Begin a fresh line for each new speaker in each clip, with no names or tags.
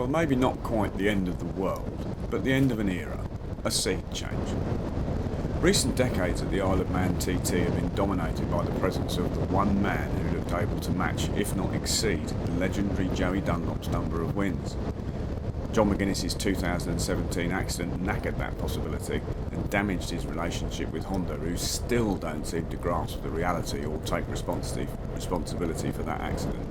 Well, maybe not quite the end of the world, but the end of an era, a sea change. Recent decades at the Isle of Man TT have been dominated by the presence of the one man who looked able to match, if not exceed, the legendary Joey Dunlop's number of wins. John McGuinness's 2017 accident knackered that possibility and damaged his relationship with Honda, who still don't seem to grasp the reality or take responsibility for that accident.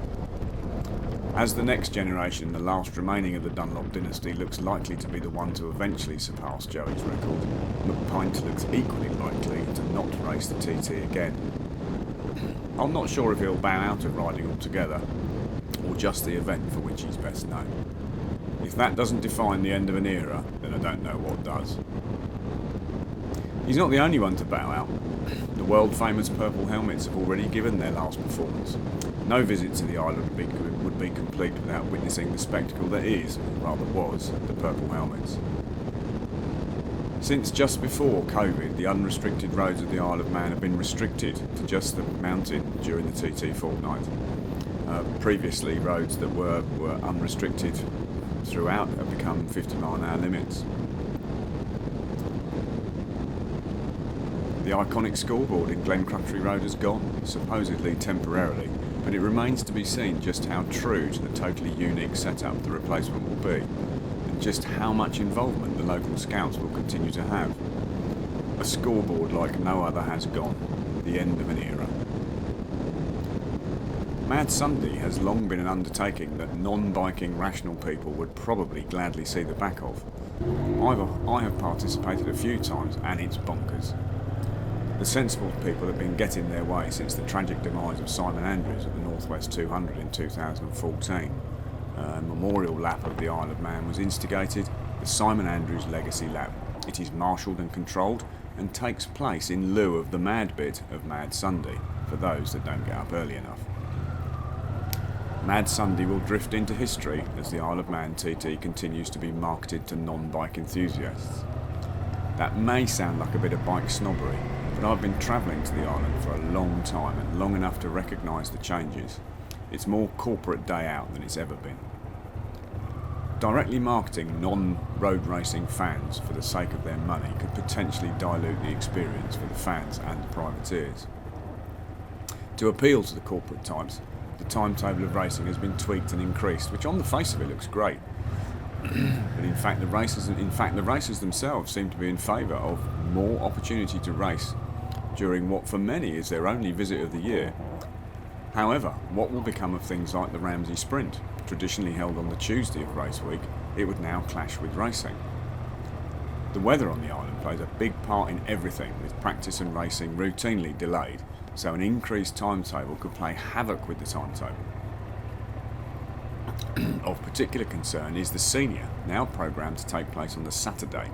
As the next generation, the last remaining of the Dunlop dynasty, looks likely to be the one to eventually surpass Joey's record, McPint looks equally likely to not race the TT again. I'm not sure if he'll bow out of riding altogether, or just the event for which he's best known. If that doesn't define the end of an era, then I don't know what does. He's not the only one to bow out. The world-famous Purple Helmets have already given their last performance. No visit to the island would be complete without witnessing the spectacle that is, or rather was, the Purple Helmets. Since just before COVID, the unrestricted roads of the Isle of Man have been restricted to just the mountain during the TT fortnight. Previously, roads that were unrestricted throughout have become 50-mile-an-hour limits. The iconic scoreboard in Glencrutchery Road has gone, supposedly temporarily, but it remains to be seen just how true to the totally unique setup the replacement will be, and just how much involvement the local scouts will continue to have. A scoreboard like no other has gone, the end of an era. Mad Sunday has long been an undertaking that non-biking rational people would probably gladly see the back of. I have participated a few times and it's bonkers. The sensible people have been getting their way since the tragic demise of Simon Andrews at the Northwest 200 in 2014. A memorial lap of the Isle of Man was instigated, the Simon Andrews Legacy Lap. It is marshalled and controlled and takes place in lieu of the mad bit of Mad Sunday, for those that don't get up early enough. Mad Sunday will drift into history as the Isle of Man TT continues to be marketed to non-bike enthusiasts. That may sound like a bit of bike snobbery, but I've been travelling to the island for a long time and long enough to recognise the changes. It's more corporate day out than it's ever been. Directly marketing non-road racing fans for the sake of their money could potentially dilute the experience for the fans and the privateers. To appeal to the corporate types, the timetable of racing has been tweaked and increased, which on the face of it looks great. But in fact the racers themselves seem to be in favour of more opportunity to race during what for many is their only visit of the year. However, what will become of things like the Ramsey Sprint, traditionally held on the Tuesday of race week? It would now clash with racing. The weather on the island plays a big part in everything, with practice and racing routinely delayed, so an increased timetable could play havoc with the timetable. Of particular concern is the Senior, now programmed to take place on the Saturday,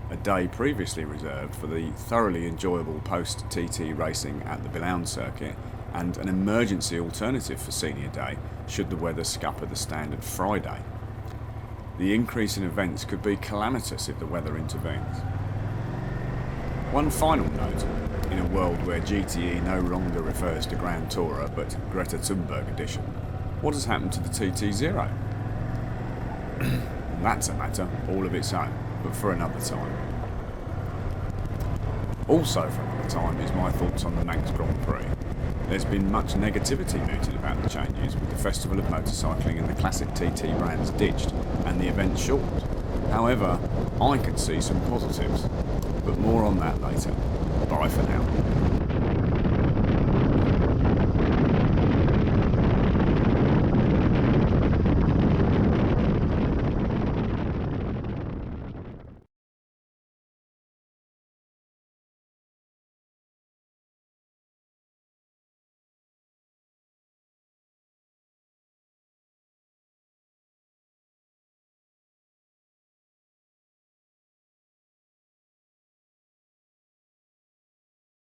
a day previously reserved for the thoroughly enjoyable post-TT racing at the Billown circuit, and an emergency alternative for Senior Day should the weather scupper the standard Friday. The increase in events could be calamitous if the weather intervenes. One final note, in a world where GTE no longer refers to Grand Tourer but Greta Thunberg edition, what has happened to the TT0? That's a matter all of its own, but for another time. Also for another time is my thoughts on the Manx Grand Prix. There's been much negativity mooted about the changes, with the Festival of Motorcycling and the classic TT brands ditched and the event shortened. However, I can see some positives, but more on that later. Bye for now.